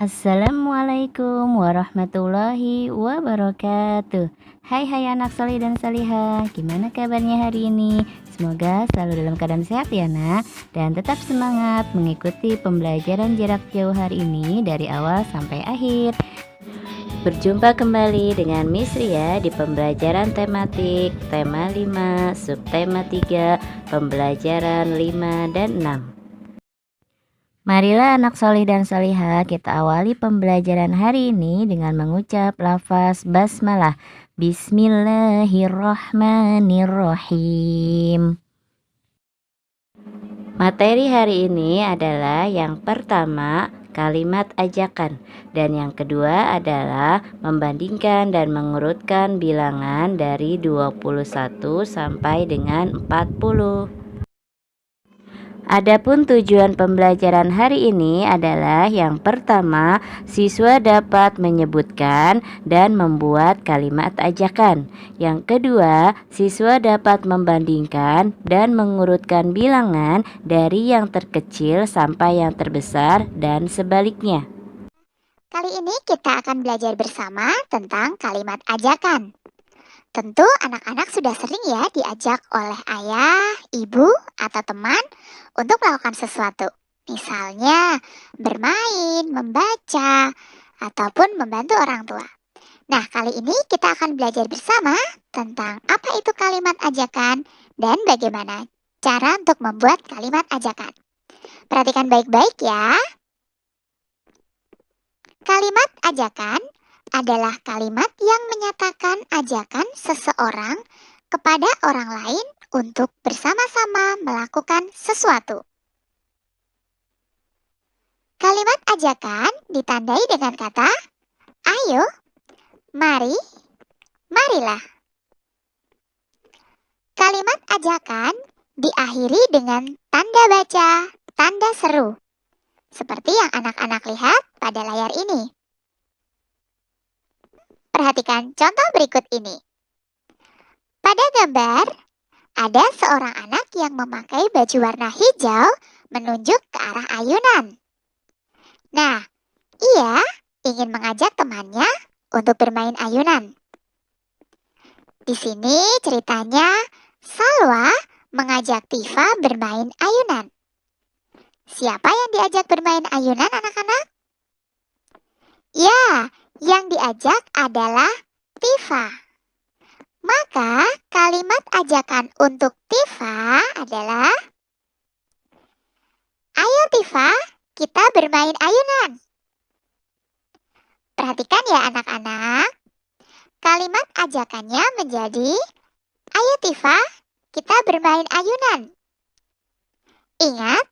Assalamualaikum warahmatullahi wabarakatuh. Hai anak soleh dan salihah, gimana kabarnya hari ini? Semoga selalu dalam keadaan sehat ya nak. Dan tetap semangat mengikuti pembelajaran jarak jauh hari ini dari awal sampai akhir. Berjumpa kembali dengan Miss Ria di pembelajaran tematik tema 5, subtema 3, pembelajaran 5 dan 6. Marilah anak solih dan solihah, kita awali pembelajaran hari ini dengan mengucap lafaz basmalah. Bismillahirrahmanirrahim. Materi hari ini adalah yang pertama, kalimat ajakan, dan yang kedua adalah membandingkan dan mengurutkan bilangan dari 21 sampai dengan 40. Adapun tujuan pembelajaran hari ini adalah yang pertama, siswa dapat menyebutkan dan membuat kalimat ajakan. Yang kedua, siswa dapat membandingkan dan mengurutkan bilangan dari yang terkecil sampai yang terbesar dan sebaliknya. Kali ini kita akan belajar bersama tentang kalimat ajakan. Tentu anak-anak sudah sering ya diajak oleh ayah, ibu, atau teman untuk melakukan sesuatu. Misalnya bermain, membaca, ataupun membantu orang tua. Nah, kali ini kita akan belajar bersama tentang apa itu kalimat ajakan dan bagaimana cara untuk membuat kalimat ajakan. Perhatikan baik-baik ya. Kalimat ajakan adalah kalimat yang menyatakan ajakan seseorang kepada orang lain untuk bersama-sama melakukan sesuatu. Kalimat ajakan ditandai dengan kata ayo, mari, marilah. Kalimat ajakan diakhiri dengan tanda baca, tanda seru, seperti yang anak-anak lihat pada layar ini. Perhatikan contoh berikut ini. Pada gambar, ada seorang anak yang memakai baju warna hijau menunjuk ke arah ayunan. Nah, ia ingin mengajak temannya untuk bermain ayunan. Di sini ceritanya, Salwa mengajak Tifa bermain ayunan. Siapa yang diajak bermain ayunan, anak-anak? Ya, yang diajak adalah Tifa. Maka kalimat ajakan untuk Tifa adalah ayo Tifa, kita bermain ayunan. Perhatikan ya anak-anak. Kalimat ajakannya menjadi ayo Tifa, kita bermain ayunan. Ingat,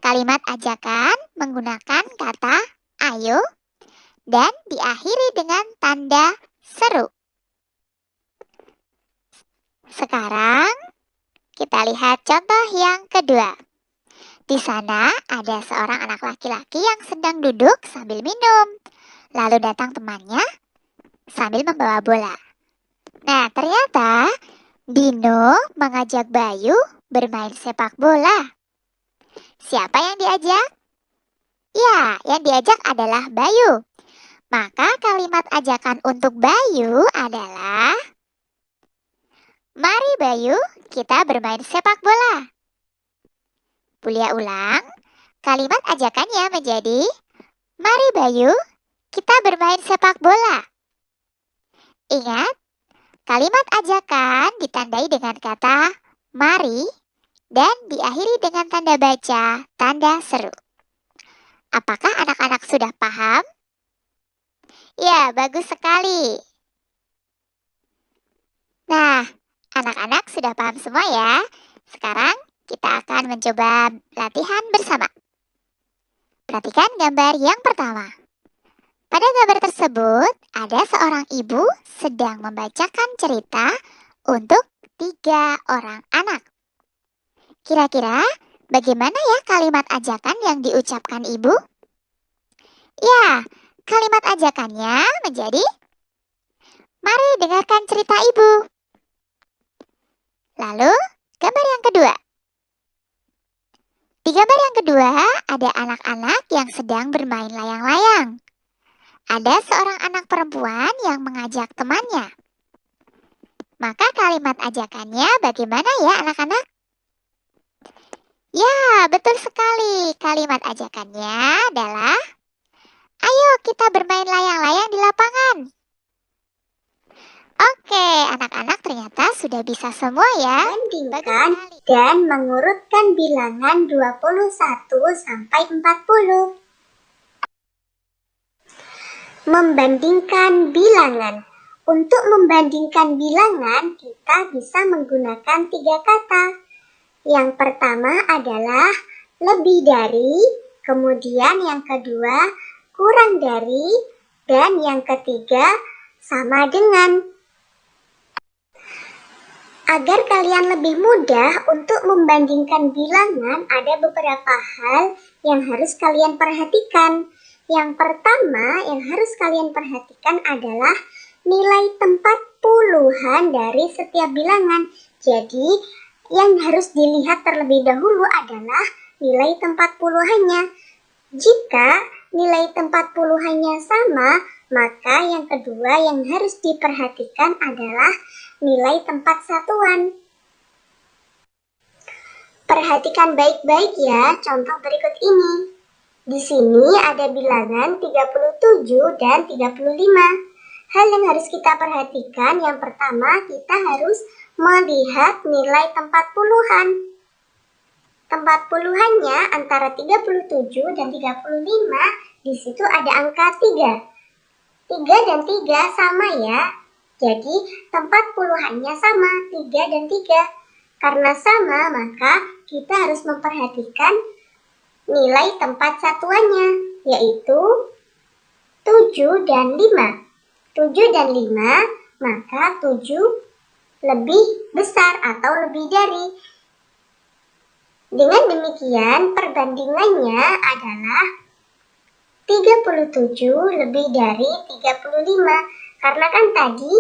kalimat ajakan menggunakan kata ayo dan diakhiri dengan tanda seru. Sekarang kita lihat contoh yang kedua. Di sana ada seorang anak laki-laki yang sedang duduk sambil minum. Lalu datang temannya sambil membawa bola. Nah, ternyata Dino mengajak Bayu bermain sepak bola. Siapa yang diajak? Ya, yang diajak adalah Bayu. Maka kalimat ajakan untuk Bayu adalah mari Bayu, kita bermain sepak bola. Bulia ulang, kalimat ajakannya menjadi mari Bayu, kita bermain sepak bola. Ingat, kalimat ajakan ditandai dengan kata mari dan diakhiri dengan tanda baca, tanda seru. Apakah anak-anak sudah paham? Ya, bagus sekali. Nah, anak-anak sudah paham semua ya. Sekarang kita akan mencoba latihan bersama. Perhatikan gambar yang pertama. Pada gambar tersebut, ada seorang ibu sedang membacakan cerita untuk 3 orang anak. Kira-kira bagaimana ya kalimat ajakan yang diucapkan ibu? Ya, kalimat ajakannya menjadi mari dengarkan cerita ibu. Lalu, gambar yang kedua. 3 gambar yang kedua, ada anak-anak yang sedang bermain layang-layang. Ada seorang anak perempuan yang mengajak temannya. Maka kalimat ajakannya bagaimana ya anak-anak? Ya, betul sekali. Kalimat ajakannya adalah, ayo kita bermain layang-layang di lapangan. Oke, anak-anak ternyata sudah bisa semua ya. Bandingkan dan mengurutkan bilangan 21 sampai 40. Membandingkan bilangan. Untuk membandingkan bilangan, kita bisa menggunakan 3 kata. Yang pertama adalah lebih dari, kemudian yang kedua kurang dari, dan yang ketiga sama dengan. Agar kalian lebih mudah untuk membandingkan bilangan, ada beberapa hal yang harus kalian perhatikan. Yang pertama yang harus kalian perhatikan adalah nilai tempat puluhan dari setiap bilangan. Jadi, yang harus dilihat terlebih dahulu adalah nilai tempat puluhannya. Jika nilai tempat puluhannya sama, maka yang kedua yang harus diperhatikan adalah nilai tempat satuan. Perhatikan baik-baik ya contoh berikut ini. Di sini ada bilangan 37 dan 35. Hal yang harus kita perhatikan, yang pertama kita harus melihat nilai tempat puluhan. Tempat puluhannya antara 37 dan 35, di situ ada angka 3. 3 dan 3 sama ya. Jadi tempat puluhannya sama, 3 dan 3. Karena sama, maka kita harus memperhatikan nilai tempat satuannya, yaitu 7 dan 5. 7 dan 5, maka 7 lebih besar atau lebih dari. Dengan demikian, perbandingannya adalah 37 lebih dari 35. Karena kan tadi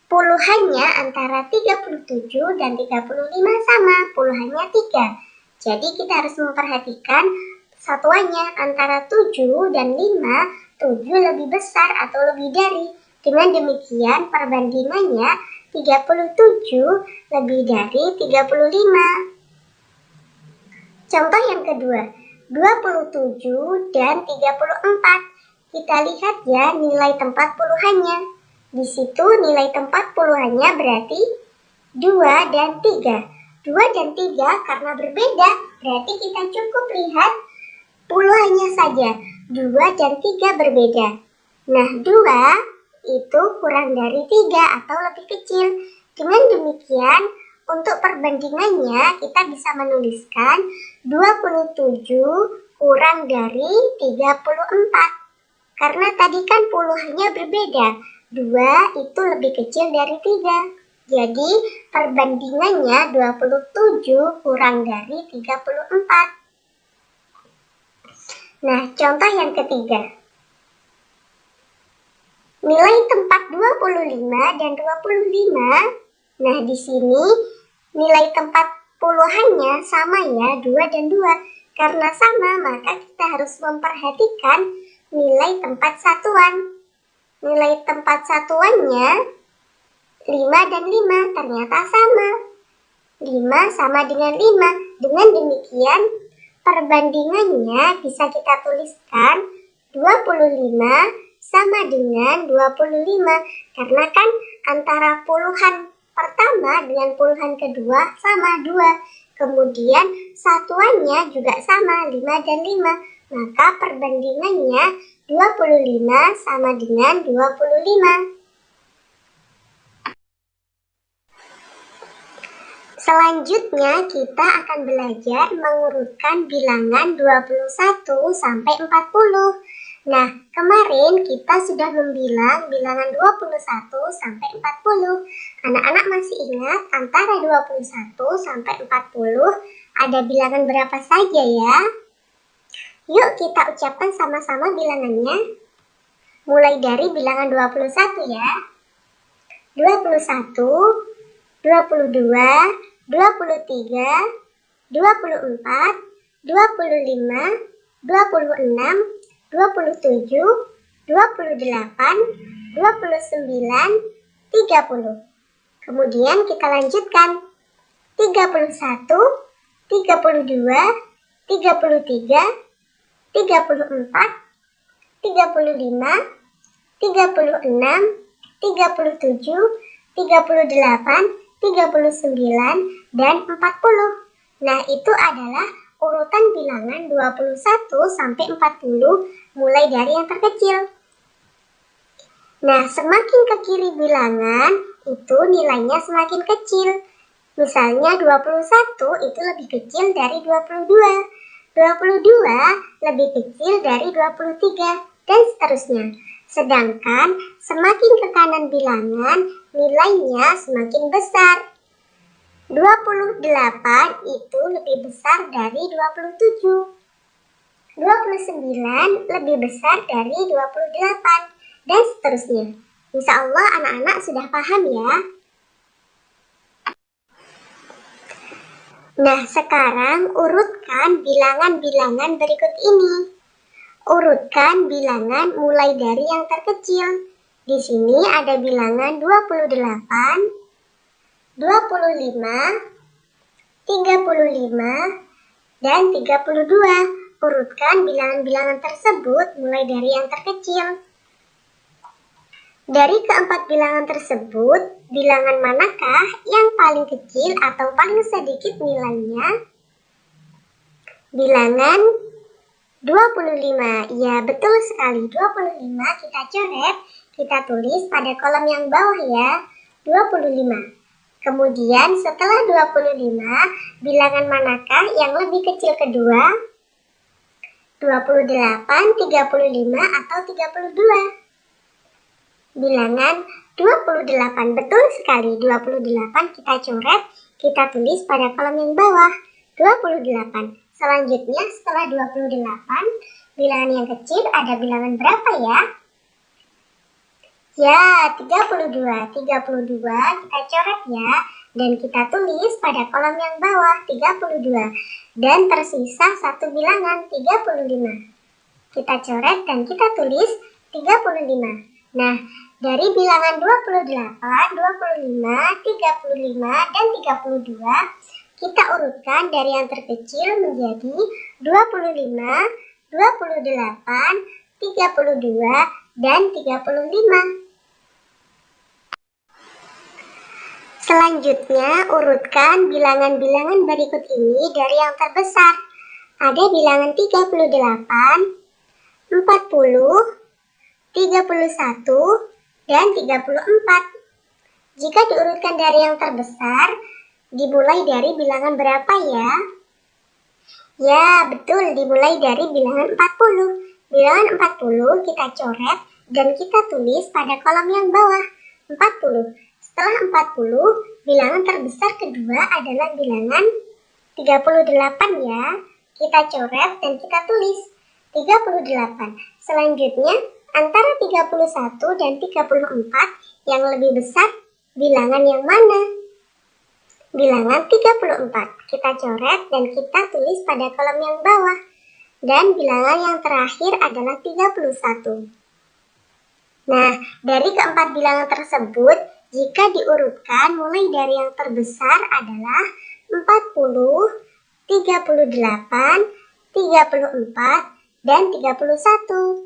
puluhannya antara 37 dan 35 sama, puluhannya 3. Jadi kita harus memperhatikan satuannya antara 7 dan 5, 7 lebih besar atau lebih dari. Dengan demikian perbandingannya 37 lebih dari 35. Contoh yang kedua, 27 dan 34. Kita lihat ya nilai tempat puluhannya. Di situ nilai tempat puluhannya berarti 2 dan 3. 2 dan 3 karena berbeda, berarti kita cukup lihat puluhannya saja. 2 dan 3 berbeda. Nah, 2 itu kurang dari 3 atau lebih kecil. Dengan demikian, untuk perbandingannya kita bisa menuliskan 27 kurang dari 34. Karena tadi kan puluhannya berbeda. 2 itu lebih kecil dari 3. Jadi perbandingannya 27 kurang dari 34. Nah, contoh yang ketiga. Nilai tempat 25 dan 25. Nah, di sini nilai tempat puluhannya sama ya, 2 dan 2. Karena sama, maka kita harus memperhatikan nilai tempat satuan. Nilai tempat satuannya 5 dan 5 ternyata sama. 5 sama dengan 5. Dengan demikian, perbandingannya bisa kita tuliskan 25 sama dengan 25. Karena kan antara puluhan pertama dengan puluhan kedua sama 2. Kemudian satuannya juga sama, 5 dan 5. Maka perbandingannya 25 sama dengan 25. Selanjutnya kita akan belajar mengurutkan bilangan 21 sampai 40. Nah, kemarin kita sudah membilang bilangan 21 sampai 40. Anak-anak masih ingat antara 21 sampai 40 ada bilangan berapa saja ya? Yuk kita ucapkan sama-sama bilangannya. Mulai dari bilangan 21 ya. 21, 22, 23, 24, 25, 26, 27, 28, 29, 30. Kemudian kita lanjutkan 31, 32, 33, 34, 35, 36, 37, 38, 39, dan 40. Nah, itu adalah urutan bilangan 21 sampai 40 mulai dari yang terkecil. Nah, semakin ke kiri bilangan, itu nilainya semakin kecil. Misalnya 21 itu lebih kecil dari 22, 22 lebih kecil dari 23, dan seterusnya. Sedangkan semakin ke kanan bilangan, nilainya semakin besar. 28 itu lebih besar dari 27. 29 lebih besar dari 28, dan seterusnya. Insya Allah anak-anak sudah paham ya. Nah, sekarang urutkan bilangan-bilangan berikut ini. Urutkan bilangan mulai dari yang terkecil. Di sini ada bilangan 28, 25, 35, dan 32. Urutkan bilangan-bilangan tersebut mulai dari yang terkecil. Dari keempat bilangan tersebut, bilangan manakah yang paling kecil atau paling sedikit nilainya? Bilangan 25. Ya, betul sekali. 25 kita coret, kita tulis pada kolom yang bawah ya. 25. Kemudian setelah 25, bilangan manakah yang lebih kecil kedua? 28, 35, atau 32? Bilangan 28, betul sekali. 28 kita coret, kita tulis pada kolom yang bawah. 28. Selanjutnya setelah 28, bilangan yang kecil ada bilangan berapa ya? Ya, 32. 32 kita coret ya, dan kita tulis pada kolom yang bawah 32. Dan tersisa satu bilangan 35. Kita coret dan kita tulis 35. Nah, dari bilangan 28, 25, 35, dan 32, kita urutkan dari yang terkecil menjadi 25, 28, 32, dan 35. Selanjutnya, urutkan bilangan-bilangan berikut ini dari yang terbesar. Ada bilangan 38, 40, 31, dan 34. Jika diurutkan dari yang terbesar, dimulai dari bilangan berapa ya? Ya, betul, dimulai dari bilangan 40. Bilangan 40 kita coret dan kita tulis pada kolom yang bawah, 40. Setelah 40, bilangan terbesar kedua adalah bilangan 38 ya. Kita coret dan kita tulis 38. Selanjutnya, antara 31 dan 34 yang lebih besar bilangan yang mana? Bilangan 34. Kita coret dan kita tulis pada kolom yang bawah. Dan bilangan yang terakhir adalah 31. Nah, dari keempat bilangan tersebut, jika diurutkan mulai dari yang terbesar adalah 40, 38, 34, dan 31.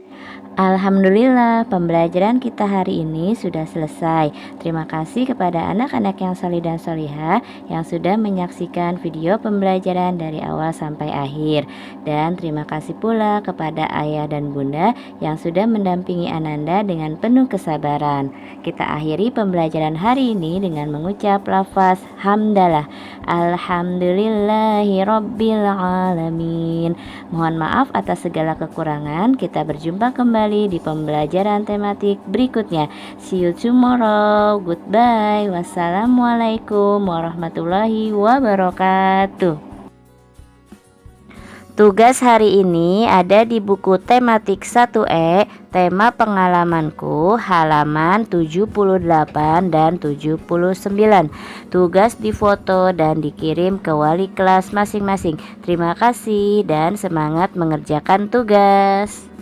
Alhamdulillah, pembelajaran kita hari ini sudah selesai. Terima kasih kepada anak-anak yang solih dan solihah yang sudah menyaksikan video pembelajaran dari awal sampai akhir. Dan terima kasih pula kepada ayah dan bunda yang sudah mendampingi Ananda dengan penuh kesabaran. Kita akhiri pembelajaran hari ini dengan mengucap lafaz hamdalah. Alhamdulillahi Rabbil Alamin. Mohon maaf atas segala kekurangan. Kita berjumpa kembali di pembelajaran tematik berikutnya. See you tomorrow. Goodbye. Wassalamualaikum warahmatullahi wabarakatuh. Tugas hari ini ada di buku tematik 1E, tema pengalamanku, halaman 78 dan 79. Tugas difoto dan dikirim ke wali kelas masing-masing. Terima kasih dan semangat mengerjakan tugas.